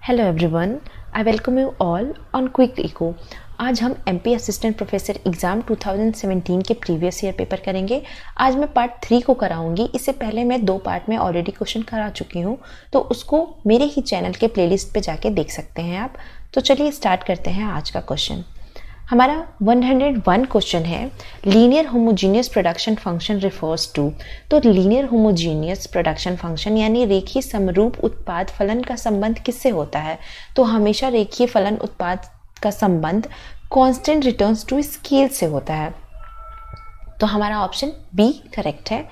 Hello everyone, I welcome you all on quick echo. आज हम MP assistant professor exam 2017 के previous year paper करेंगे। आज मैं पार्ट 3 को कराऊंगी। इससे पहले मैं 2 पार्ट में ऑलरेडी क्वेश्चन करा चुकी हूँ, तो उसको मेरे ही चैनल के प्लेलिस्ट पे जाके देख सकते हैं आप। तो चलिए स्टार्ट करते हैं आज का क्वेश्चन। हमारा 101 क्वेश्चन है, linear homogeneous production function refers to. तो लीनियर होमोजीनियस प्रोडक्शन फंक्शन यानी रेखीय समरूप उत्पाद फलन का संबंध किससे होता है? तो हमेशा रेखीय फलन उत्पाद का संबंध कांस्टेंट रिटर्न्स टू स्केल से होता है। तो हमारा ऑप्शन बी करेक्ट है।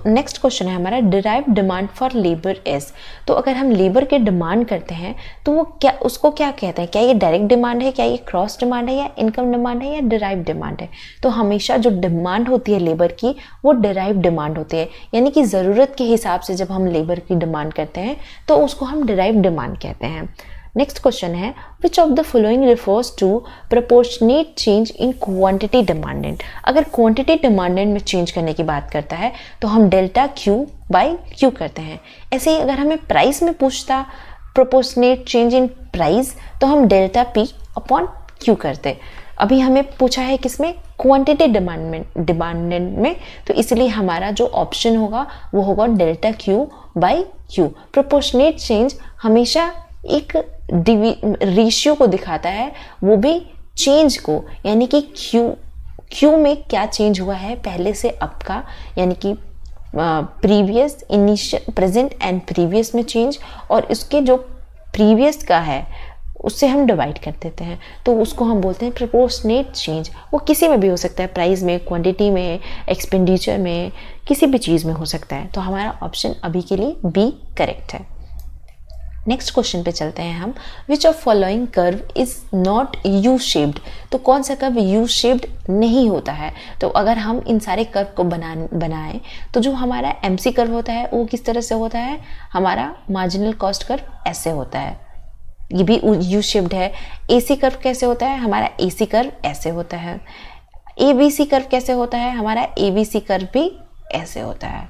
नेक्स्ट क्वेश्चन है हमारा, derive demand for labour is. तो अगर हम लेबर के डिमांड करते हैं तो वो उसको क्या कहते हैं? क्या ये डायरेक्ट डिमांड है, क्या ये क्रॉस डिमांड है, या इनकम डिमांड है, या डिराइव डिमांड है? तो हमेशा जो डिमांड होती है लेबर की वो डिराइव डिमांड होती है, यानी कि ज़रूरत के हिसाब से जब हम लेबर की डिमांड करते हैं तो उसको हम डिराइव डिमांड कहते हैं। नेक्स्ट क्वेश्चन है, which of the following refers to proportionate change in quantity demanded. अगर क्वांटिटी डिमांडेड में चेंज करने की बात करता है तो हम डेल्टा क्यू बाई क्यू करते हैं। ऐसे ही अगर हमें प्राइस में पूछता प्रोपोर्शनेट चेंज इन प्राइस तो हम डेल्टा पी अपॉन क्यू करते। अभी हमें पूछा है किसमें? क्वांटिटी डिमांडेड में, तो इसलिए हमारा जो ऑप्शन होगा वो होगा delta Q by Q. Proportionate change हमेशा एक रेशियो को दिखाता है, वो भी चेंज को, यानी कि क्यू में क्या चेंज हुआ है पहले से अब का, यानी कि previous, initial, present and previous में चेंज, और इसके जो प्रीवियस का है उससे हम डिवाइड कर देते हैं, तो उसको हम बोलते हैं प्रोपोर्शनेट चेंज। वो किसी में भी हो सकता है, प्राइस में, क्वांटिटी में, एक्सपेंडिचर में, किसी भी चीज़ में हो सकता है। तो हमारा ऑप्शन अभी के लिए बी करेक्ट है। नेक्स्ट क्वेश्चन पे चलते हैं हम, which of following curve is not U shaped. तो कौन सा कर्व यू शेप्ड नहीं होता है? तो अगर हम इन सारे कर्व को बनाएं तो जो हमारा एमसी कर्व होता है वो किस तरह से होता है? हमारा मार्जिनल कॉस्ट कर्व ऐसे होता है, ये भी यू शेप्ड है। एसी कर्व कैसे होता है? हमारा एसी कर्व ऐसे होता है। एबीसी कर्व कैसे होता है? हमारा एबीसी कर्व भी ऐसे होता है।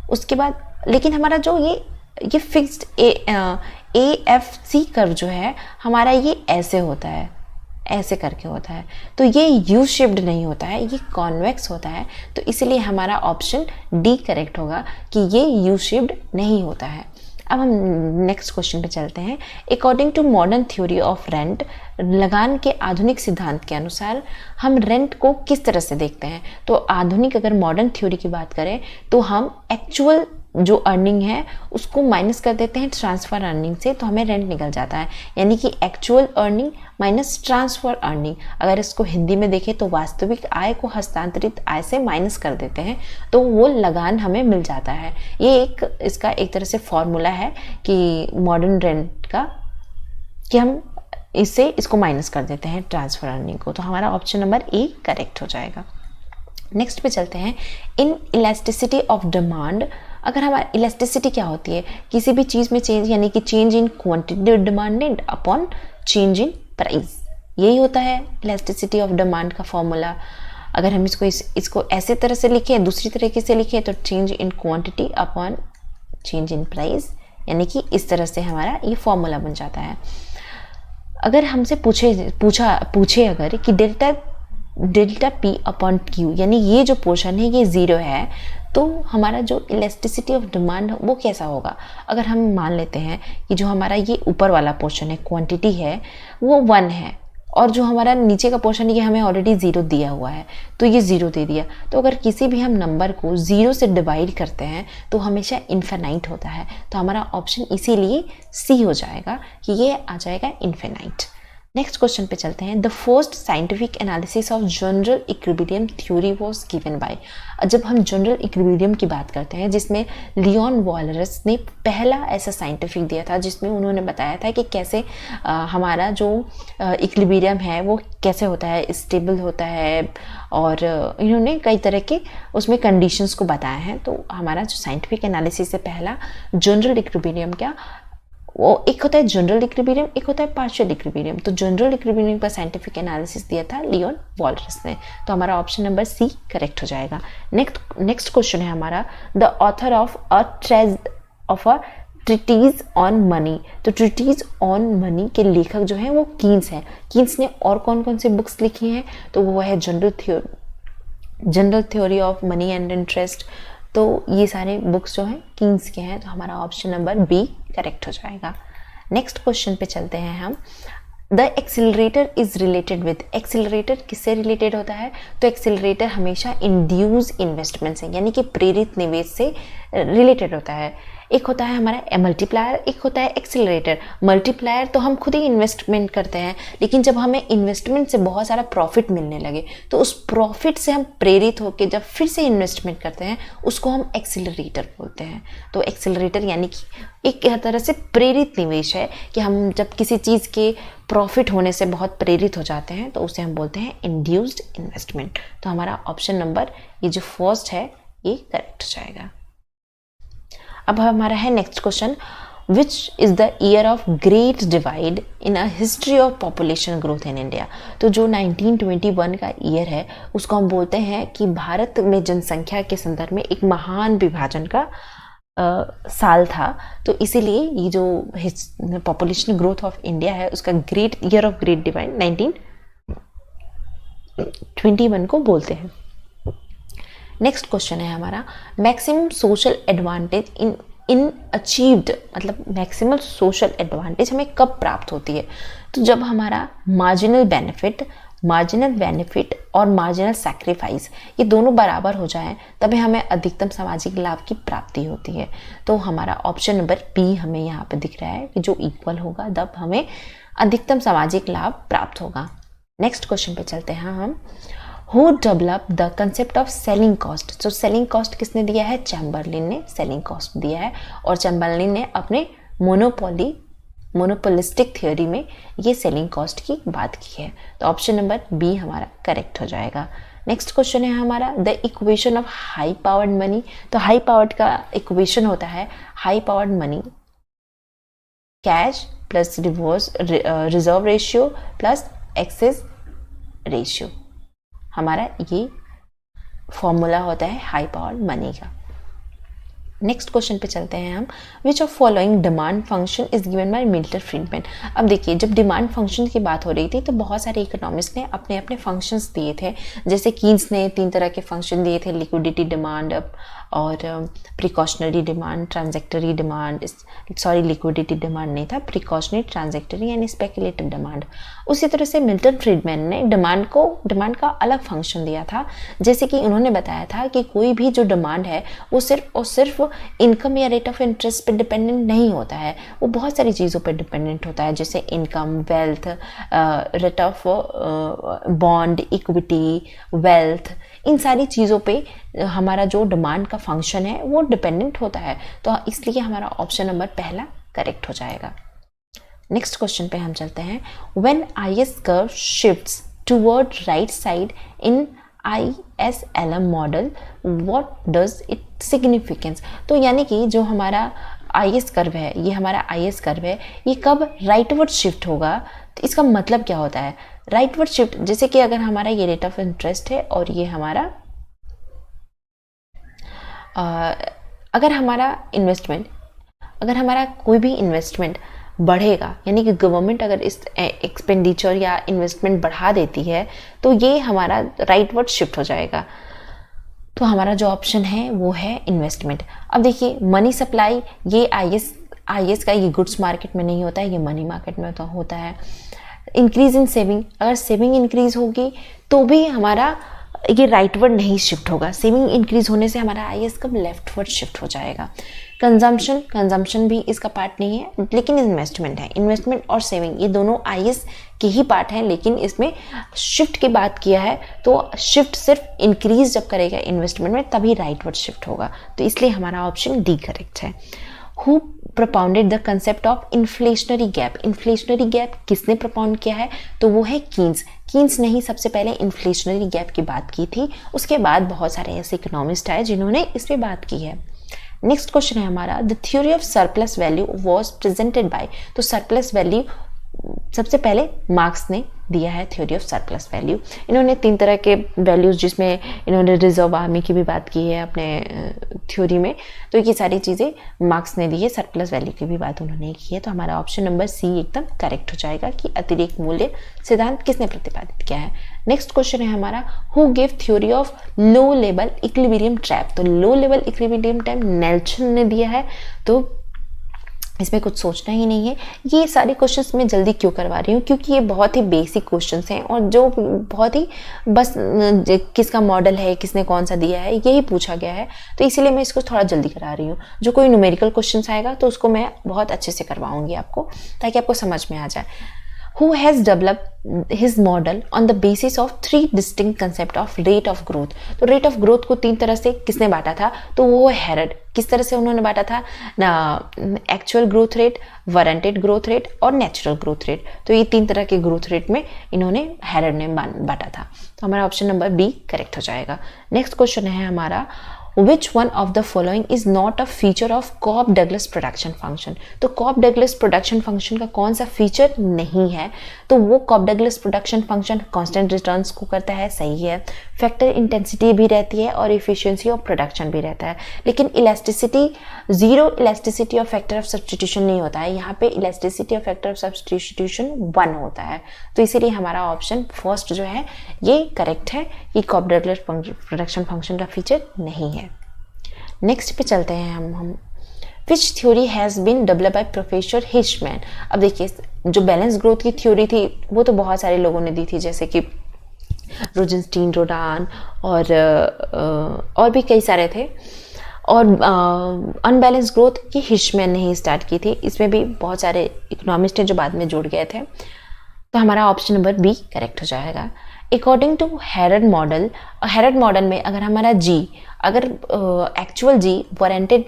उसके बाद लेकिन हमारा जो ये फिक्स्ड AFC कर्व जो है हमारा ये ऐसे होता है, ऐसे करके होता है, तो ये यू शेप्ड नहीं होता है, ये कॉन्वेक्स होता है। तो इसलिए हमारा ऑप्शन डी करेक्ट होगा कि ये यू शेप्ड नहीं होता है। अब हम नेक्स्ट क्वेश्चन पे चलते हैं। According to modern theory of rent, लगान के आधुनिक सिद्धांत के अनुसार हम रेंट को किस तरह से देखते हैं? तो आधुनिक अगर मॉडर्न थ्योरी की बात करें तो हम एक्चुअल जो अर्निंग है उसको माइनस कर देते हैं ट्रांसफ़र अर्निंग से, तो हमें रेंट निकल जाता है, यानी कि actual earning minus transfer earning. अगर इसको हिंदी में देखें तो वास्तविक आय को हस्तांतरित आय से माइनस कर देते हैं तो वो लगान हमें मिल जाता है। ये इसका एक तरह से फॉर्मूला है कि मॉडर्न रेंट का, कि हम इसको माइनस कर देते हैं ट्रांसफ़र अर्निंग को। तो हमारा ऑप्शन नंबर ए करेक्ट हो जाएगा। नेक्स्ट पे चलते हैं, इन इलास्टिसिटी ऑफ डिमांड। अगर हमारी इलास्टिसिटी क्या होती है? किसी भी चीज़ में चेंज, यानी कि change in quantity demanded upon change in price, यही होता है इलास्टिसिटी ऑफ डिमांड का फॉर्मूला। अगर हम इसको ऐसे तरह से लिखें, दूसरी तरीके से लिखें, तो change in quantity upon change in price, यानी कि इस तरह से हमारा ये फॉर्मूला बन जाता है। अगर हमसे पूछे अगर कि डेल्टा पी अपॉन क्यू, यानी ये जो पोर्शन है ये 0 है, तो हमारा जो इलास्टिसिटी ऑफ डिमांड वो कैसा होगा? अगर हम मान लेते हैं कि जो हमारा ये ऊपर वाला पोर्शन है, क्वांटिटी है, वो 1 है, और जो हमारा नीचे का पोर्शन है ये हमें ऑलरेडी 0 दिया हुआ है, तो ये 0 दे दिया। तो अगर किसी भी हम नंबर को 0 से डिवाइड करते हैं तो हमेशा इन्फिनाइट होता है, तो हमारा ऑप्शन इसीलिए सी हो जाएगा कि ये आ जाएगा इन्फिनाइट। नेक्स्ट क्वेश्चन पे चलते हैं, the first scientific analysis of general equilibrium theory was given by. जब हम जनरल इक्विलिब्रियम की बात करते हैं, जिसमें लियोन वॉलरस ने पहला ऐसा साइंटिफिक दिया था जिसमें उन्होंने बताया था कि कैसे हमारा जो इक्विलिब्रियम है वो कैसे होता है, स्टेबल होता है, और इन्होंने कई तरह के उसमें कंडीशंस को बताया है। तो हमारा जो साइंटिफिक एनालिसिस से पहला जनरल इक्विलिब्रियम क्या, वो एक होता है जनरल इक्विलिब्रियम, एक होता है पार्शियल इक्विलिब्रियम। तो जनरल इक्विलिब्रियम पर साइंटिफिक एनालिसिस दिया था लियोन वॉलरस ने, तो हमारा ऑप्शन नंबर सी करेक्ट हो जाएगा। नेक्स्ट क्वेश्चन है हमारा, the author of a treatises on money. तो ट्रिटीज ऑन मनी के लेखक जो हैं वो कीन्स हैं। कीन्स ने और कौन कौन सी बुक्स लिखी हैं? तो वो है general theory of money and interest. तो ये सारे बुक्स जो हैं कीन्स के हैं। तो हमारा ऑप्शन नंबर बी करेक्ट हो जाएगा। नेक्स्ट क्वेश्चन पे चलते हैं हम। The accelerator is related with. Accelerator किससे रिलेटेड होता है? तो एक्सिलरेटर हमेशा इंड्यूस इन्वेस्टमेंट से यानी कि प्रेरित निवेश से रिलेटेड होता है। एक होता है हमारा मल्टीप्लायर, एक होता है एक्सिलरेटर। मल्टीप्लायर तो हम खुद ही इन्वेस्टमेंट करते हैं, लेकिन जब हमें इन्वेस्टमेंट से बहुत सारा प्रॉफिट मिलने लगे तो उस प्रॉफिट से हम प्रेरित होकर जब फिर से इन्वेस्टमेंट करते हैं उसको हम एक्सिलरेटर बोलते हैं। तो एक्सिलरेटर यानी कि एक तरह से प्रेरित निवेश है कि हम जब किसी चीज़ के प्रॉफिट होने से बहुत प्रेरित हो जाते हैं तो उसे हम बोलते हैं इंड्यूस्ड इन्वेस्टमेंट। तो हमारा ऑप्शन नंबर ये जो फर्स्ट है ये करेक्ट हो जाएगा। अब हमारा है next question, which is the year of great divide in a history of population growth in India. तो जो 1921 का ईयर है उसको हम बोलते हैं कि भारत में जनसंख्या के संदर्भ में एक महान विभाजन का साल था। तो इसीलिए ये जो पॉपुलेशन ग्रोथ ऑफ इंडिया है उसका great year of great divide 1921 को बोलते हैं। नेक्स्ट क्वेश्चन है हमारा, maximum social advantage in achieved, मतलब मैक्सिमम सोशल एडवांटेज हमें कब प्राप्त होती है? तो जब हमारा मार्जिनल बेनिफिट और मार्जिनल सैक्रिफाइस ये दोनों बराबर हो जाएं तभी हमें अधिकतम सामाजिक लाभ की प्राप्ति होती है। तो हमारा ऑप्शन नंबर बी हमें यहाँ पे दिख रहा है कि जो इक्वल होगा तब हमें अधिकतम सामाजिक लाभ प्राप्त होगा। नेक्स्ट क्वेश्चन पे चलते हैं हम। Who developed the concept of selling cost? तो सेलिंग कॉस्ट किसने दिया है? चैम्बरलिन ने सेलिंग कॉस्ट दिया है और चैम्बरलिन ने अपने मोनोपोलिस्टिक थ्योरी में ये सेलिंग कॉस्ट की बात की है। तो ऑप्शन नंबर बी हमारा करेक्ट हो जाएगा। नेक्स्ट क्वेश्चन है हमारा, the equation of high powered money. तो हाई पावर्ड का इक्वेशन होता है high powered money cash plus reserve ratio plus excess ratio. हमारा ये फॉर्मूला होता है हाई पावर मनी का। नेक्स्ट क्वेश्चन पे चलते हैं हम। Which of following demand function is given by Milton Friedman. अब देखिए जब डिमांड फंक्शन की बात हो रही थी तो बहुत सारे इकोनॉमिस्ट ने अपने अपने फंक्शंस दिए थे। जैसे कीन्स ने 3 तरह के फंक्शन दिए थे, लिक्विडिटी डिमांड और precautionary demand, transactionary demand, liquidity demand नहीं था, प्रिकॉशनरी, ट्रांजैक्टरी यानी स्पेकुलेटिव डिमांड। उसी तरह से मिल्टन फ्रीडमैन ने डिमांड का अलग फंक्शन दिया था। जैसे कि उन्होंने बताया था कि कोई भी जो डिमांड है वो सिर्फ और सिर्फ इनकम या रेट ऑफ इंटरेस्ट पे डिपेंडेंट नहीं होता है, वो बहुत सारी चीज़ों पे डिपेंडेंट होता है, जैसे income, wealth, rate of bond, equity, wealth, इन सारी चीज़ों पे हमारा जो डिमांड का फंक्शन है वो डिपेंडेंट होता है। तो इसलिए हमारा ऑप्शन नंबर पहला करेक्ट हो जाएगा। नेक्स्ट क्वेश्चन पे हम चलते हैं। When IS curve shifts toward right side in ISLM model what does it significance. तो यानी कि जो हमारा IS कर्व है, ये हमारा IS कर्व है, ये कब राइटवर्ड शिफ्ट होगा? तो इसका मतलब क्या होता है राइटवर्ड शिफ्ट? जैसे कि अगर हमारा ये रेट ऑफ इंटरेस्ट है और ये हमारा अगर हमारा कोई भी इन्वेस्टमेंट बढ़ेगा, यानी कि गवर्नमेंट अगर इस एक्सपेंडिचर या इन्वेस्टमेंट बढ़ा देती है तो ये हमारा राइटवर्ड शिफ्ट हो जाएगा। तो हमारा जो ऑप्शन है वो है इन्वेस्टमेंट। अब देखिए मनी सप्लाई, ये IS का ये गुड्स मार्केट में नहीं होता है, ये मनी मार्केट में तो होता है। इंक्रीज इन सेविंग, अगर सेविंग इंक्रीज होगी तो भी हमारा ये राइटवर्ड नहीं शिफ्ट होगा। सेविंग इंक्रीज होने से हमारा IS कब लेफ्टवर्ड शिफ्ट हो जाएगा। कंजम्पशन भी इसका पार्ट नहीं है, लेकिन इन्वेस्टमेंट है। इन्वेस्टमेंट और सेविंग ये दोनों IS के ही पार्ट हैं, लेकिन इसमें शिफ्ट की बात किया है तो शिफ्ट सिर्फ इंक्रीज जब करेगा इन्वेस्टमेंट में तभी राइटवर्ड शिफ्ट होगा। तो इसलिए हमारा ऑप्शन डी करेक्ट है। Who propounded the concept of inflationary gap. Inflationary gap किसने propound किया है? तो वो है कीन्स ने ही सबसे पहले इन्फ्लेशनरी गैप की बात की थी। उसके बाद बहुत सारे ऐसे इकोनॉमिस्ट आए जिन्होंने इस पे बात की है। नेक्स्ट क्वेश्चन है हमारा, the theory of surplus value was presented by. तो सरप्लस वैल्यू सबसे पहले मार्क्स ने दिया है थ्योरी ऑफ सरप्लस वैल्यू। इन्होंने 3 तरह के वैल्यूज़, जिसमें इन्होंने रिजर्व आर्मी की भी बात की है अपने थ्योरी में, तो ये सारी चीज़ें मार्क्स ने दी है। सरप्लस वैल्यू की भी बात उन्होंने की है। तो हमारा ऑप्शन नंबर सी एकदम करेक्ट हो जाएगा कि अतिरिक्त मूल्य सिद्धांत किसने प्रतिपादित किया है। नेक्स्ट क्वेश्चन है हमारा, who give theory of low level equilibrium trap. तो low level equilibrium trap Nelson ने दिया है। तो इसमें कुछ सोचना ही नहीं है। ये सारे क्वेश्चंस मैं जल्दी क्यों करवा रही हूँ, क्योंकि ये बहुत ही बेसिक क्वेश्चंस हैं और जो बहुत ही बस किसका मॉडल है, किसने कौन सा दिया है, यही पूछा गया है। तो इसीलिए मैं इसको थोड़ा जल्दी करा रही हूँ। जो कोई न्यूमेरिकल क्वेश्चंस आएगा तो उसको मैं बहुत अच्छे से करवाऊंगी आपको, ताकि आपको समझ में आ जाए। Who has developed his model on the basis of 3 distinct concept of rate of growth। तो rate of growth को 3 तरह से किसने बांटा था, तो वो हेरड। किस तरह से उन्होंने बांटा था ना, actual growth rate, warranted growth rate और नेचुरल ग्रोथ रेट। तो ये 3 तरह के ग्रोथ रेट में इन्होंने हेरड ने बांटा था। तो हमारा ऑप्शन नंबर बी करेक्ट हो जाएगा। नेक्स्ट क्वेश्चन है हमारा, Which one of the following is not a feature of Cobb-Douglas production function। तो Cobb-Douglas production function का कौन सा फीचर नहीं है, तो वो Cobb-Douglas production function constant returns को करता है, सही है। फैक्टर इंटेंसिटी भी रहती है और इफिशिएंसी ऑफ प्रोडक्शन भी रहता है, लेकिन elasticity, zero elasticity of factor of substitution नहीं होता है। यहाँ पे elasticity of factor of substitution 1 होता है। तो इसीलिए हमारा ऑप्शन फर्स्ट जो है ये करेक्ट है कि Cobb-Douglas प्रोडक्शन फंक्शन का फीचर नहीं है। नेक्स्ट पे चलते हैं हम which theory has been developed by professor Hirschman. अब देखिए, जो बैलेंस ग्रोथ की थ्योरी थी वो तो बहुत सारे लोगों ने दी थी, जैसे कि रोजेंस्टीन, रोडान और भी कई सारे थे। और अनबैलेंस ग्रोथ की हिशमैन ने ही स्टार्ट की थी। इसमें भी बहुत सारे इकोनॉमिस्ट हैं जो बाद में जुड़ गए थे। तो हमारा ऑप्शन नंबर बी करेक्ट हो जाएगा। अकॉर्डिंग टू हेरड मॉडल, हेरड मॉडल में अगर हमारा जी, अगर एक्चुअल जी वारंटेड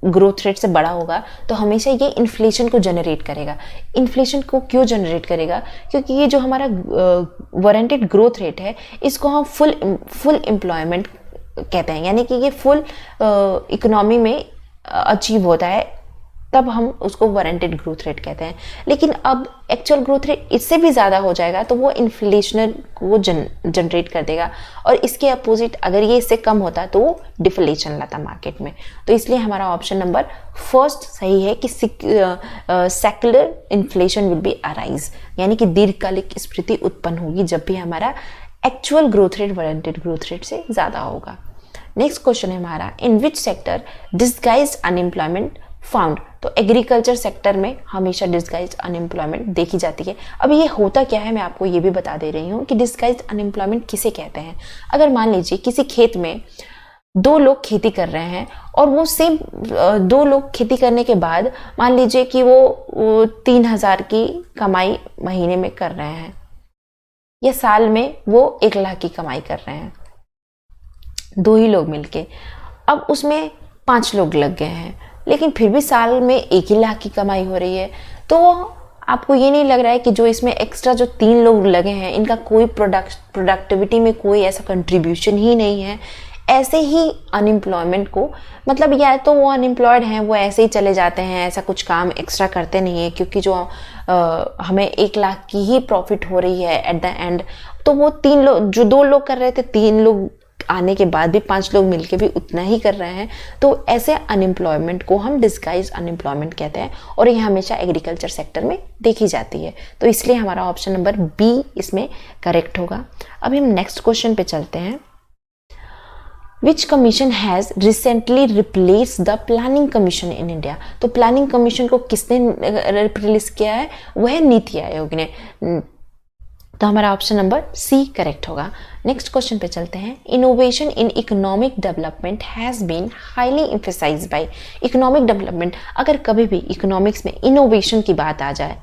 ग्रोथ रेट से बड़ा होगा तो हमेशा ये इन्फ्लेशन को जनरेट करेगा। इन्फ्लेशन को क्यों जनरेट करेगा, क्योंकि ये जो हमारा वारंटेड ग्रोथ रेट है इसको हम फुल एम्प्लॉयमेंट कहते हैं, यानी कि ये फुल इकोनॉमी में अचीव होता है, तब हम उसको वारंटेड ग्रोथ रेट कहते हैं। लेकिन अब एक्चुअल ग्रोथ रेट इससे भी ज़्यादा हो जाएगा तो वो इन्फ्लेशनर को जनरेट कर देगा, और इसके अपोजिट अगर ये इससे कम होता तो वो डिफ्लेशन लाता मार्केट में। तो इसलिए हमारा ऑप्शन नंबर फर्स्ट सही है कि secular inflation will be arise, यानी कि दीर्घकालिक स्फीति उत्पन्न होगी जब भी हमारा actual growth rate warranted growth rate से ज़्यादा होगा। नेक्स्ट क्वेश्चन है हमारा, in which sector disguised unemployment found. तो एग्रीकल्चर सेक्टर में हमेशा डिस्गाइज्ड अनएम्प्लॉयमेंट देखी जाती है। अब ये होता क्या है, मैं आपको ये भी बता दे रही हूँ कि डिस्गाइज्ड अनएम्प्लॉयमेंट किसे कहते हैं। अगर मान लीजिए किसी खेत में 2 लोग खेती कर रहे हैं और वो सेम 2 लोग खेती करने के बाद मान लीजिए कि वो 3,000 की कमाई महीने में कर रहे हैं, या साल में वो 1 लाख की कमाई कर रहे हैं, 2 ही लोग मिलके। अब उसमें 5 लोग लग गए हैं, लेकिन फिर भी साल में 1 ही लाख की कमाई हो रही है। तो आपको ये नहीं लग रहा है कि जो इसमें एक्स्ट्रा जो 3 लोग लगे हैं इनका कोई प्रोडक्टिविटी में कोई ऐसा कंट्रीब्यूशन ही नहीं है। ऐसे ही अनएम्प्लॉयमेंट को, मतलब या तो वो अनएम्प्लॉयड हैं, वो ऐसे ही चले जाते हैं, ऐसा कुछ काम एक्स्ट्रा करते नहीं है, क्योंकि जो हमें 1 लाख की ही प्रॉफिट हो रही है एट द एंड, तो वो 3 लोग, जो 2 लोग कर रहे थे, 3 लोग आने के बाद भी 5 लोग मिलके भी उतना ही कर रहे हैं। तो ऐसे अनएम्प्लॉयमेंट को हम डिस्गाइज अनएम्प्लॉयमेंट कहते हैं, और ये हमेशा एग्रीकल्चर सेक्टर में देखी जाती है। तो इसलिए हमारा ऑप्शन नंबर बी इसमें करेक्ट होगा। अभी हम नेक्स्ट क्वेश्चन पे चलते हैं। Which commission has recently replace the planning commission in India. तो प्लानिंग कमीशन को किसने रिप्लेस किया है, वह नीति आयोग ने। तो हमारा ऑप्शन नंबर सी करेक्ट होगा। नेक्स्ट क्वेश्चन पे चलते हैं। Innovation in economic development has been highly emphasized by. Economic development, अगर कभी भी इकोनॉमिक्स में इनोवेशन की बात आ जाए,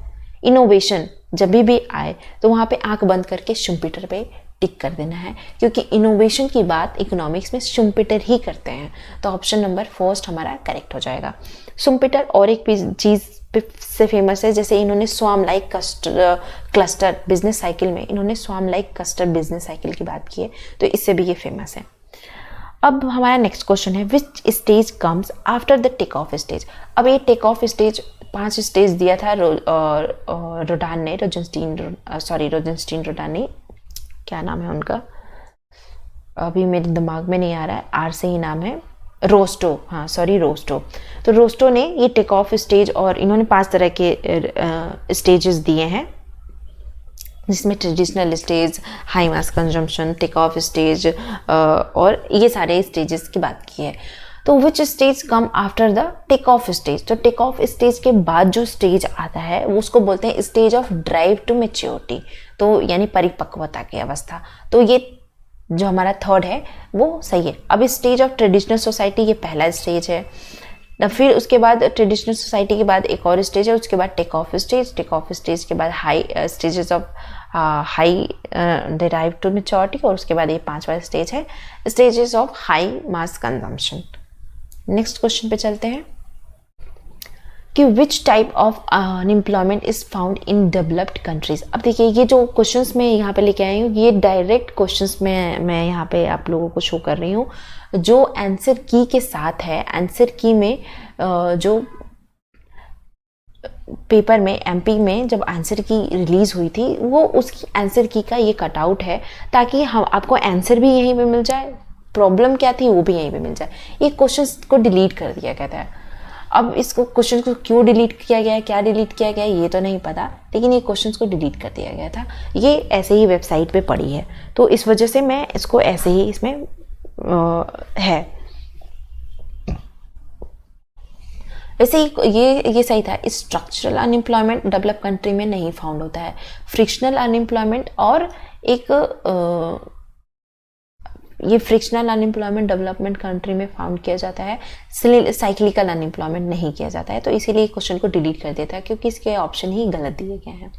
इनोवेशन जब भी आए तो वहाँ पे आंख बंद करके शुम्पीटर पे टिक कर देना है, क्योंकि इनोवेशन की बात इकोनॉमिक्स में शुम्पीटर ही करते हैं। तो ऑप्शन नंबर फर्स्ट हमारा करेक्ट हो जाएगा। शुम्पीटर और एक चीज़ से फेमस है, जैसे इन्होंने swarm like cluster business cycle में इन्होंने swarm like cluster business cycle की बात की है, तो इससे भी ये फेमस है। अब हमारा नेक्स्ट क्वेश्चन है, which stage comes after the take off stage. अब ये टेक ऑफ स्टेज 5 स्टेज दिया था रोडान ने, रोजेंस्टीन रोडान ने, क्या नाम है उनका अभी मेरे दिमाग में नहीं आ रहा है, आर से ही नाम है, रोस्टो, हाँ सॉरी रोस्टो। तो रोस्टो ने ये टेक ऑफ स्टेज और इन्होंने 5 तरह के स्टेजेस दिए हैं, जिसमें traditional stage, high mass consumption, take off stage और ये सारे स्टेजेस की बात की है। तो which stage come after the take off stage, तो टेक ऑफ स्टेज के बाद जो स्टेज आता है वो उसको बोलते हैं stage of drive to maturity, तो यानी परिपक्वता की अवस्था। तो ये जो हमारा थर्ड है वो सही है। अब स्टेज ऑफ ट्रेडिशनल सोसाइटी ये पहला स्टेज है, फिर उसके बाद ट्रेडिशनल सोसाइटी के बाद एक और स्टेज है, उसके बाद take off stage, take off stage के बाद high stages of high drive to maturity, और उसके बाद ये 5वां स्टेज है stages of high mass consumption. Next question पे चलते हैं कि which type of unemployment is found in developed countries. अब देखिए ये जो क्वेश्चंस मैं यहाँ पे लेके आई हूँ ये डायरेक्ट क्वेश्चंस में मैं यहाँ पे आप लोगों को शो कर रही हूँ, जो आंसर की के साथ है। आंसर की में जो पेपर में एमपी में जब आंसर की रिलीज हुई थी वो उसकी आंसर की का ये कटआउट है, ताकि हम आपको आंसर भी यहीं पे मिल जाए, प्रॉब्लम क्या थी वो भी यहीं पे मिल जाए। ये क्वेश्चंस को डिलीट कर दिया गया था। अब इसको क्वेश्चन को क्यों डिलीट किया गया है, क्या डिलीट किया गया है ये तो नहीं पता, लेकिन ये क्वेश्चंस को डिलीट कर दिया गया था। ये ऐसे ही वेबसाइट पे पड़ी है, तो इस वजह से मैं इसको ऐसे ही इसमें है। वैसे ये सही था। स्ट्रक्चरल अनएम्प्लॉयमेंट डेवलप कंट्री में नहीं फाउंड होता है, फ्रिक्शनल अनएम्प्लॉयमेंट और एक ये फ्रिक्शनल अनएम्प्लॉयमेंट डेवलपमेंट कंट्री में फाउंड किया जाता है, साइक्लिकल अनएम्प्लॉयमेंट नहीं किया जाता है। तो इसीलिए क्वेश्चन को डिलीट कर देता है क्योंकि इसके ऑप्शन ही गलत दिए गए हैं।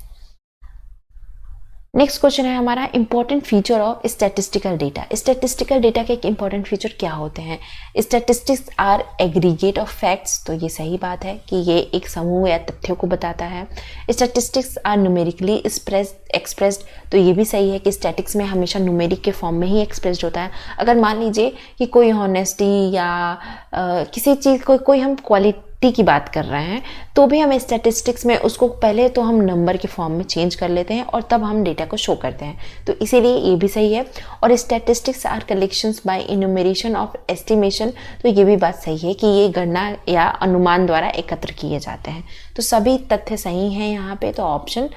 नेक्स्ट क्वेश्चन है हमारा important feature of statistical data. Statistical data के एक इंपॉर्टेंट फीचर क्या होते हैं? Statistics are aggregate of facts, तो ये सही बात है कि ये एक समूह या तथ्यों को बताता है। स्टैटिस्टिक्स आर न्यूमेरिकली एक्सप्रेस्ड, तो ये भी सही है कि स्टैटिक्स में हमेशा न्यूमेरिक के फॉर्म में ही एक्सप्रेस्ड होता है। अगर मान लीजिए कि कोई हॉनेस्टी या किसी चीज़ कोई हम क्वालिटी की बात कर रहे हैं तो भी हम स्टैटिस्टिक्स में उसको पहले तो हम नंबर के फॉर्म में चेंज कर लेते हैं और तब हम डेटा को शो करते हैं, तो इसीलिए ये भी सही है। और statistics are collections by enumeration of estimation, तो ये भी बात सही है कि ये गणना या अनुमान द्वारा एकत्र किए जाते हैं। तो सभी तथ्य सही हैं यहाँ पे, तो ऑप्शन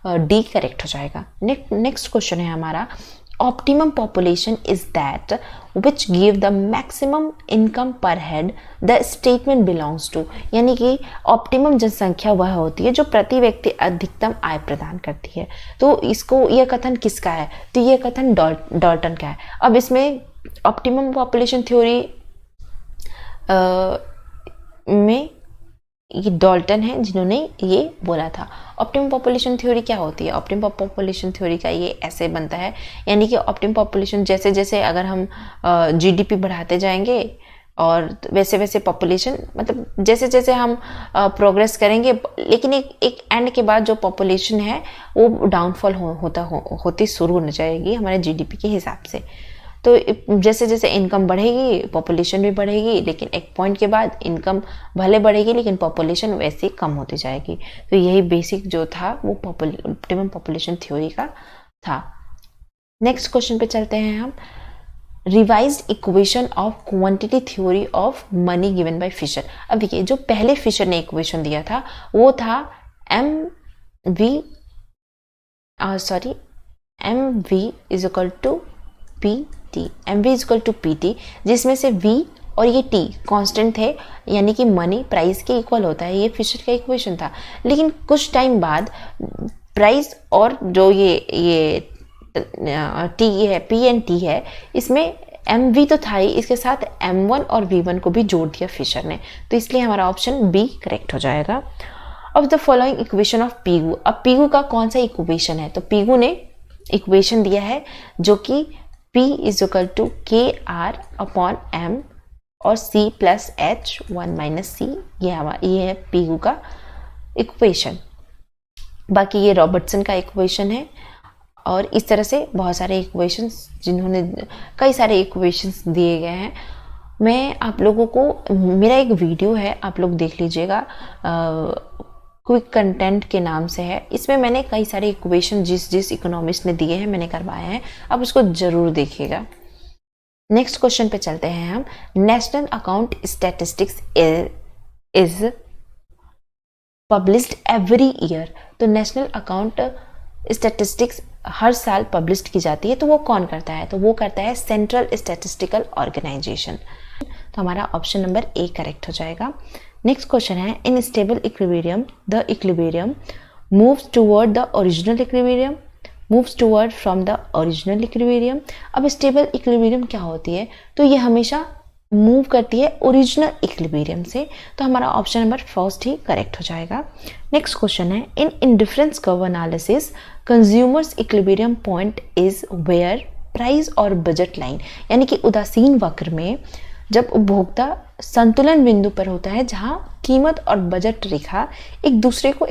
डी करेक्ट हो जाएगा। नेक्स्ट क्वेश्चन है हमारा optimum population is that which give the maximum income per head the statement belongs to, यानी कि ऑप्टिमम जनसंख्या वह होती है जो प्रति व्यक्ति अधिकतम आय प्रदान करती है। तो इसको यह कथन किसका है? तो यह कथन डॉल्टन का है। अब इसमें ऑप्टिमम पॉपुलेशन थ्योरी में ये डॉल्टन है जिन्होंने ये बोला था। ऑप्टिमम पॉपुलेशन थ्योरी क्या होती है? ऑप्टिमम पॉपुलेशन थ्योरी का ये ऐसे बनता है, यानी कि ऑप्टिमम पॉपुलेशन जैसे जैसे अगर हम जीडीपी बढ़ाते जाएंगे और वैसे वैसे पॉपुलेशन, मतलब जैसे जैसे हम प्रोग्रेस करेंगे, लेकिन एक एंड के बाद जो पॉपुलेशन है वो डाउनफॉल होती शुरू होने जाएगी हमारे जीडीपी के हिसाब से। तो जैसे जैसे इनकम बढ़ेगी पॉपुलेशन भी बढ़ेगी, लेकिन एक पॉइंट के बाद इनकम भले बढ़ेगी लेकिन पॉपुलेशन वैसे ही कम होती जाएगी। तो यही बेसिक जो था वो ऑप्टिमम पॉपुलेशन थ्योरी का था। नेक्स्ट क्वेश्चन पे चलते हैं हम। Revised equation of quantity theory of money given by Fisher. अब देखिए जो पहले फिशर ने इक्वेशन दिया था वो था M V is equal to P T, M V is equal to P T, जिसमें से v और ये t कांस्टेंट थे, यानी कि मनी प्राइस के इक्वल होता है। ये फिशर का इक्वेशन था, लेकिन कुछ टाइम बाद प्राइस और जो ये t है, p एंड t है, इसमें एम वी तो था ही, इसके साथ m1 और v1 को भी जोड़ दिया फिशर ने, तो इसलिए हमारा ऑप्शन बी करेक्ट हो जाएगा। Of the following equation of Pigou. अब पीगू का कौन सा इक्वेशन है? तो पीगू ने इक्वेशन दिया है जो कि P इज इक्वल टू के आर अपॉन एम और C plus H 1 minus C, ये है पीगू का इक्वेशन। बाकी ये रॉबर्टसन का इक्वेशन है, और इस तरह से बहुत सारे इक्वेशंस, जिन्होंने कई सारे इक्वेशंस दिए गए हैं। मैं आप लोगों को, मेरा एक वीडियो है आप लोग देख लीजिएगा, क्विक कंटेंट के नाम से है। इसमें मैंने कई सारे इक्वेशन जिस इकोनॉमिस्ट ने दिए हैं मैंने करवाए हैं, आप उसको ज़रूर देखिएगा। नेक्स्ट क्वेश्चन पे चलते हैं हम। National account statistics is published every year. तो नेशनल अकाउंट स्टैटिस्टिक्स हर साल पब्लिश की जाती है, तो वो कौन करता है? तो वो करता है सेंट्रल स्टैटिस्टिकल ऑर्गेनाइजेशन। तो हमारा ऑप्शन नंबर ए करेक्ट हो जाएगा। नेक्स्ट क्वेश्चन है, in stable equilibrium the equilibrium moves toward the original equilibrium, moves toward from the original equilibrium. अब स्टेबल इक्विलिब्रियम क्या होती है? तो ये हमेशा मूव करती है ओरिजिनल इक्विलिब्रियम से, तो हमारा ऑप्शन नंबर फर्स्ट ही करेक्ट हो जाएगा। नेक्स्ट क्वेश्चन है, in indifference curve analysis consumer's equilibrium point is where price और बजट लाइन, यानी कि उदासीन वक्र में जब उपभोक्ता संतुलन बिंदु पर होता है जहां कीमत और बजट रेखा एक दूसरे को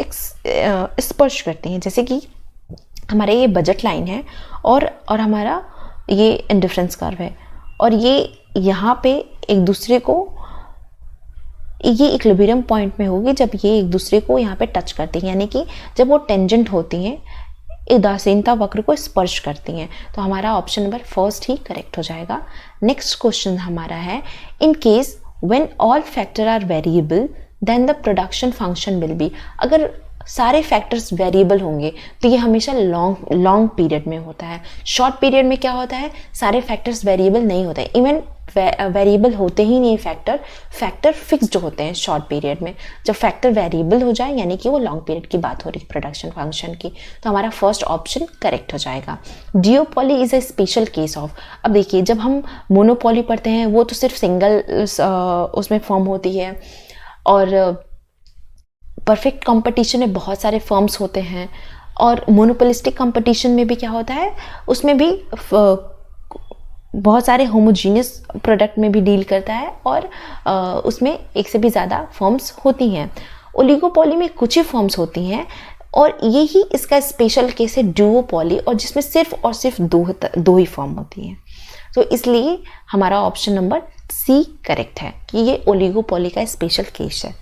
स्पर्श करती हैं, जैसे कि हमारे ये बजट लाइन है और हमारा ये इंडिफरेंस कर्व है, और ये यहाँ पे एक दूसरे को, ये इक्विलिब्रियम पॉइंट में होगी जब ये एक दूसरे को यहाँ पे टच करती हैं, यानी कि जब वो टेंजेंट होती हैं, उदासीनता वक्र को स्पर्श करती हैं। तो हमारा ऑप्शन नंबर फर्स्ट ही करेक्ट हो जाएगा। नेक्स्ट क्वेश्चन हमारा है, in case when all factor are variable then the production function will be. अगर सारे फैक्टर्स वेरिएबल होंगे तो ये हमेशा लॉन्ग पीरियड में होता है। शॉर्ट पीरियड में क्या होता है, सारे फैक्टर्स वेरिएबल नहीं होते, इवन वेरिएबल होते ही नहीं फैक्टर फिक्स्ड होते हैं शॉर्ट पीरियड में। जब फैक्टर वेरिएबल हो जाए यानी कि वो लॉन्ग पीरियड की बात हो रही प्रोडक्शन फंक्शन की, तो हमारा फर्स्ट ऑप्शन करेक्ट हो जाएगा। डिओपोली is a special case of. अब देखिए, जब हम मोनोपोली पढ़ते हैं वो तो सिर्फ सिंगल उसमें फॉर्म होती है, और परफेक्ट कंपटीशन में बहुत सारे फर्म्स होते हैं, और मोनोपोलिस्टिक कंपटीशन में भी क्या होता है, उसमें भी बहुत सारे होमोजीनियस प्रोडक्ट में भी डील करता है, और उसमें एक से भी ज़्यादा फर्म्स होती हैं। ओलिगोपोली में कुछ ही फर्म्स होती हैं, और यही इसका स्पेशल केस है डुओपोली, और जिसमें सिर्फ और सिर्फ दो ही फर्म होती हैं। तो इसलिए हमारा ऑप्शन नंबर सी करेक्ट है कि ये ओलिगोपोली का स्पेशल केस है।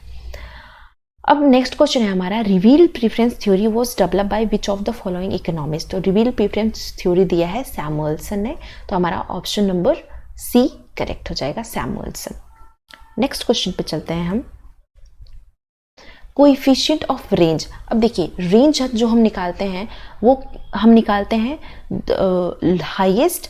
अब नेक्स्ट क्वेश्चन है हमारा, reveal preference theory was developed by which of the following economist. तो रिवील प्रेफरेंस थ्योरी दिया है सैमुअल्सन ने, तो हमारा ऑप्शन नंबर सी करेक्ट हो जाएगा, सैमुअल्सन। नेक्स्ट क्वेश्चन पे चलते हैं हम, कोएफिशिएंट ऑफ रेंज। अब देखिए, रेंज जो हम निकालते हैं वो हम निकालते हैं हाईएस्ट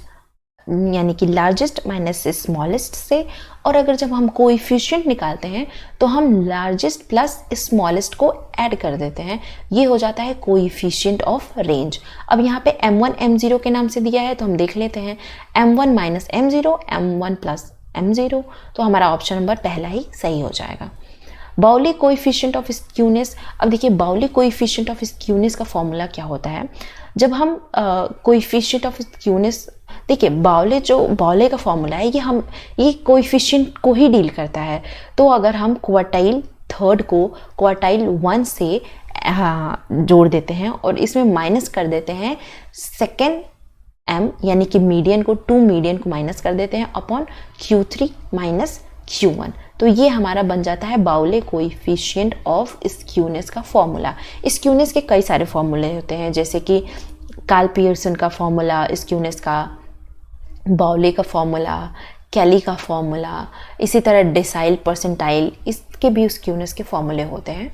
यानी कि लार्जेस्ट माइनस स्मॉलेस्ट से, और अगर जब हम कोएफिशिएंट निकालते हैं तो हम लार्जेस्ट प्लस स्मॉलेस्ट को ऐड कर देते हैं, ये हो जाता है कोएफिशिएंट ऑफ रेंज। अब यहाँ पे m1 m0 के नाम से दिया है, तो हम देख लेते हैं m1 minus m0, m1 plus m0, तो हमारा ऑप्शन नंबर पहला ही सही हो जाएगा। बाउली कोएफिशिएंट ऑफ स्क्यूनेस। अब देखिए, बाउली कोएफिशिएंट ऑफ स्क्यूनेस का फॉर्मूला क्या होता है, जब हम कोएफिशिएंट ऑफ स्क्यूनेस, देखिए बाउले का फॉर्मूला है, ये कोएफिशिएंट को ही डील करता है। तो अगर हम क्वार्टाइल थर्ड को क्वार्टाइल 1 से जोड़ देते हैं और इसमें माइनस कर देते हैं सेकेंड m, यानी कि मीडियन को 2 मीडियन को माइनस कर देते हैं अपॉन Q3 माइनस Q1, तो ये हमारा बन जाता है बाउले कोएफिशिएंट ऑफ स्क्यूनेस का फॉर्मूला। स्क्यूनेस के कई सारे फॉर्मूले होते हैं, जैसे कि कार्ल पियर्सन का फॉर्मूला स्क्यूनेस का, बाउले का फॉर्मूला, कैली का फॉर्मूला, इसी तरह डेसाइल परसेंटाइल, इसके भी स्क्यूनेस के फॉर्मूले होते हैं।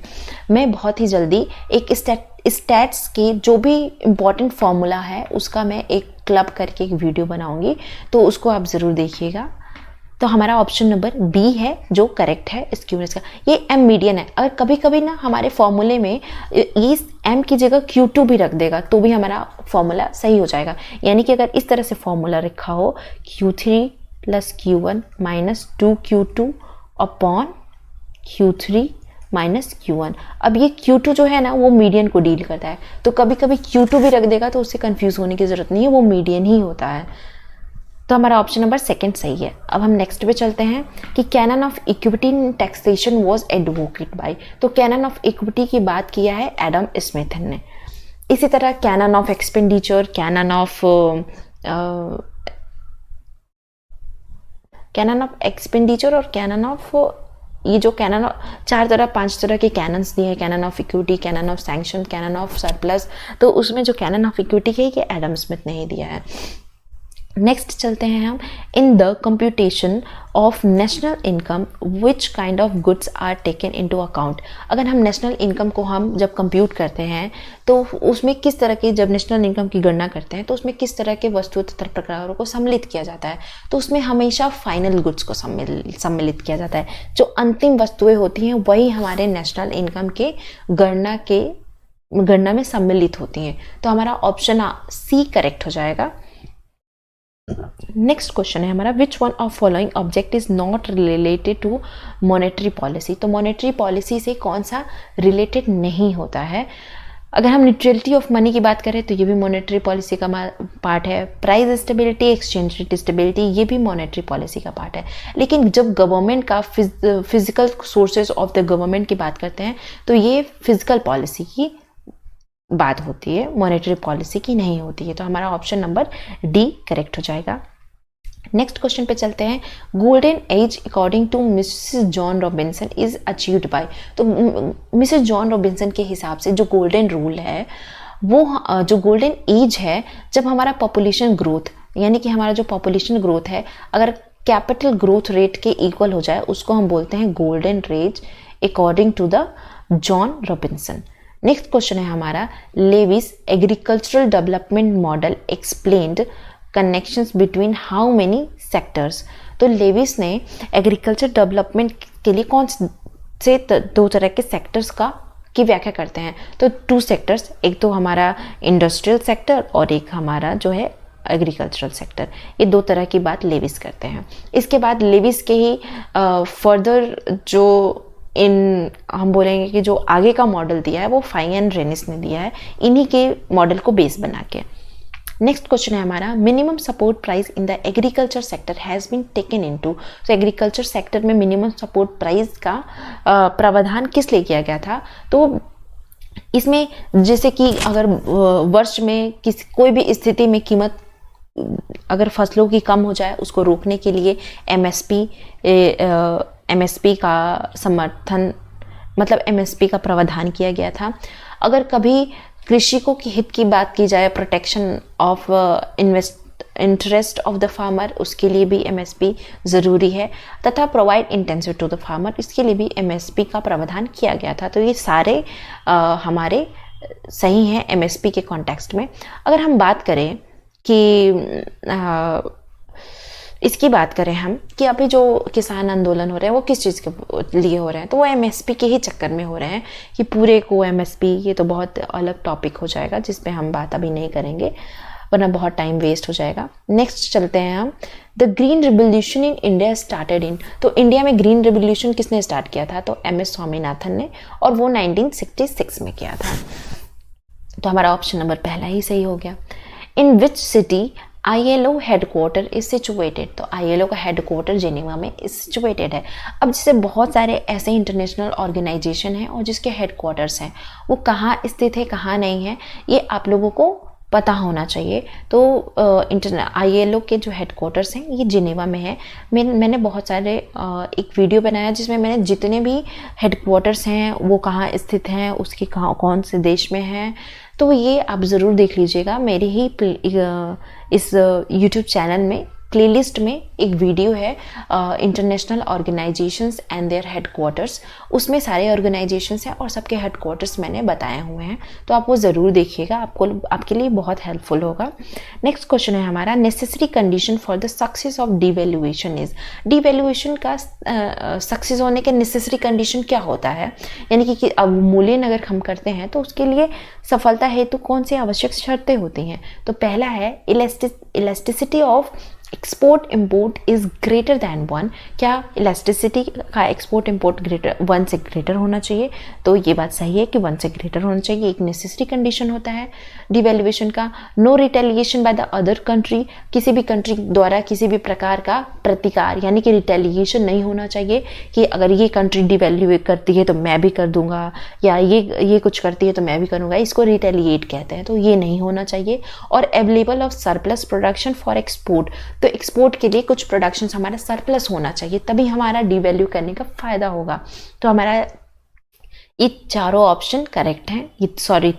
मैं बहुत ही जल्दी एक स्टैट्स के जो भी इम्पॉर्टेंट फॉर्मूला है उसका मैं एक क्लब करके एक वीडियो बनाऊंगी, तो उसको आप ज़रूर देखिएगा। तो हमारा ऑप्शन नंबर बी है जो करेक्ट है स्क्यूनेस का। ये m मीडियन है, अगर कभी कभी ना हमारे फॉर्मूले में ये m की जगह Q2 भी रख देगा तो भी हमारा फॉर्मूला सही हो जाएगा। यानी कि अगर इस तरह से फॉर्मूला रखा हो Q3 plus Q1 minus 2Q2 upon Q3 minus Q1, अब ये Q2 जो है ना वो मीडियन को डील करता है, तो कभी कभी Q2 भी रख देगा तो उससे कंफ्यूज होने की ज़रूरत नहीं है, वो मीडियन ही होता है। तो हमारा ऑप्शन नंबर सेकंड सही है। अब हम नेक्स्ट पे चलते हैं कि canon of equity in taxation was advocate by. तो कैनन ऑफ इक्विटी की बात किया है एडम स्मिथ ने। इसी तरह canon of expenditure, canon of expenditure और कैनन ऑफ ये जो कैनन, 5 तरह के कैनन्स दिए हैं, canon of equity, canon of sanction, canon of surplus, तो उसमें जो कैनन ऑफ इक्विटी है ये एडम स्मिथ ने ही दिया है। नेक्स्ट चलते हैं हम, in the computation of national income which kind of goods are taken into account. अगर हम नेशनल इनकम को हम जब कंप्यूट करते हैं तो उसमें किस तरह के, जब नेशनल इनकम की गणना करते हैं तो उसमें किस तरह के वस्तु तथा प्रकारों को सम्मिलित किया जाता है, तो उसमें हमेशा फाइनल गुड्स को सम्मिलित किया जाता है। जो अंतिम वस्तुएं होती हैं वही हमारे नेशनल इनकम के गणना में सम्मिलित होती हैं। तो हमारा ऑप्शन सी करेक्ट हो जाएगा। नेक्स्ट क्वेश्चन है हमारा, which one of following object is not related to monetary policy. तो मॉनेटरी पॉलिसी से कौन सा रिलेटेड नहीं होता है। अगर हम न्यूट्रलिटी ऑफ मनी की बात करें तो ये भी मॉनेटरी पॉलिसी का पार्ट है। Price stability, exchange rate stability, ये भी मॉनेटरी पॉलिसी का पार्ट है। लेकिन जब गवर्नमेंट का physical sources of the government की बात करते हैं तो ये फिजिकल पॉलिसी की बात होती है, मॉनेटरी पॉलिसी की नहीं होती है। तो हमारा ऑप्शन नंबर डी करेक्ट हो जाएगा। नेक्स्ट क्वेश्चन पे चलते हैं, golden age according to Mrs John Robinson is achieved by. तो मिसेस जॉन रॉबिन्सन के हिसाब से जो गोल्डन रूल है वो, जो गोल्डन एज है जब हमारा पॉपुलेशन ग्रोथ, यानी कि हमारा जो पॉपुलेशन ग्रोथ है अगर कैपिटल ग्रोथ रेट के इक्वल हो जाए उसको हम बोलते हैं golden age according to the John Robinson. Next question है हमारा, Lewis agricultural development model explained connections between how many sectors. तो लेविस ने एग्रीकल्चर डेवलपमेंट के लिए कौन से 2 तरह के सेक्टर्स की व्याख्या करते हैं। तो 2 सेक्टर्स, एक तो हमारा इंडस्ट्रियल सेक्टर और एक हमारा जो है एग्रीकल्चरल सेक्टर, ये 2 तरह की बात लेविस करते हैं। इसके बाद लेविस के ही फर्दर जो हम बोलेंगे कि जो आगे का मॉडल दिया है वो फाई एंड रेनिस ने दिया है, इन्हीं के मॉडल को बेस बना के। नेक्स्ट क्वेश्चन है हमारा, minimum support price in the agriculture sector has been taken into. तो एग्रीकल्चर सेक्टर में मिनिमम सपोर्ट प्राइस का प्रावधान किस लिए किया गया था। तो इसमें जैसे कि अगर वर्ष में कोई भी स्थिति में कीमत अगर फसलों की कम हो जाए उसको रोकने के लिए एमएसपी का समर्थन, मतलब एमएसपी का प्रावधान किया गया था। अगर कभी कृषकों के हित की बात की जाए, protection of interest of the farmer, उसके लिए भी एमएसपी ज़रूरी है, तथा provide intensive to the farmer, इसके लिए भी एमएसपी का प्रावधान किया गया था। तो ये सारे हमारे सही हैं एमएसपी के कॉन्टेक्स्ट में। अगर हम बात करें कि इसकी बात करें हम कि अभी जो किसान आंदोलन हो रहे हैं वो किस चीज़ के लिए हो रहे हैं, तो वो एमएसपी के ही चक्कर में हो रहे हैं कि पूरे को एमएसपी, ये तो बहुत अलग टॉपिक हो जाएगा जिस पे हम बात अभी नहीं करेंगे वरना बहुत टाइम वेस्ट हो जाएगा। नेक्स्ट चलते हैं हम, the green revolution in India started in. तो इंडिया में ग्रीन रिवोल्यूशन किसने स्टार्ट किया था, तो एमएस स्वामीनाथन ने, और वो 1966 में किया था। तो हमारा ऑप्शन नंबर पहला ही सही हो गया। In which city ILO headquarter is situated. तो ILO का हेडक्वार्टर जेनेवा में सिचुएटेड है। अब जैसे बहुत सारे ऐसे इंटरनेशनल ऑर्गेनाइजेशन हैं और जिसके हेडक्वार्टर्स हैं वो कहाँ स्थित है कहाँ नहीं है ये आप लोगों को पता होना चाहिए। तो ILO के जो हेडक्वार्टर्स हैं ये जिनेवा में है। मैंने बहुत सारे एक वीडियो बनाया जिसमें मैंने जितने भी हेडक्वार्टर्स हैं वो कहाँ स्थित हैं, उसके कौन से देश में हैं, तो ये आप ज़रूर देख लीजिएगा। मेरी ही इस YouTube चैनल में प्लेलिस्ट में एक वीडियो है international organisations and their headquarters, उसमें सारे ऑर्गेनाइजेशंस हैं और सबके हेडक्वार्टर्स मैंने बताए हुए हैं, तो आप वो ज़रूर देखिएगा, आपके लिए बहुत हेल्पफुल होगा। नेक्स्ट क्वेश्चन है हमारा, necessary condition for the success of devaluation is. Devaluation का सक्सेस होने के नेसेसरी कंडीशन क्या होता है, यानी कि अवमूल्यन अगर हम करते हैं तो उसके लिए सफलता हेतु कौन सी आवश्यक शर्तें होती हैं। तो पहला है elasticity of export import is greater than 1। क्या इलास्टिसिटी का एक्सपोर्ट इम्पोर्ट 1 से ग्रेटर होना चाहिए, तो ये बात सही है कि 1 से ग्रेटर होना चाहिए, एक नेसेसरी कंडीशन होता है डिवैल्यूएशन का। No retaliation by the other country, किसी भी कंट्री द्वारा किसी भी प्रकार का प्रतिकार यानी कि रिटेलिएशन नहीं होना चाहिए कि अगर ये कंट्री डिवैल्यूएट करती है तो मैं भी कर दूंगा, या ये कुछ करती है तो मैं भी करूँगा, इसको रिटेलिएट कहते हैं, तो ये नहीं होना चाहिए। और available of surplus production for export, तो एक्सपोर्ट के लिए कुछ प्रोडक्शन हमारा सरप्लस होना चाहिए, तभी हमारा डिवैल्यू करने का फ़ायदा होगा। तो हमारा ये चारों ऑप्शन करेक्ट हैं, ये सॉरी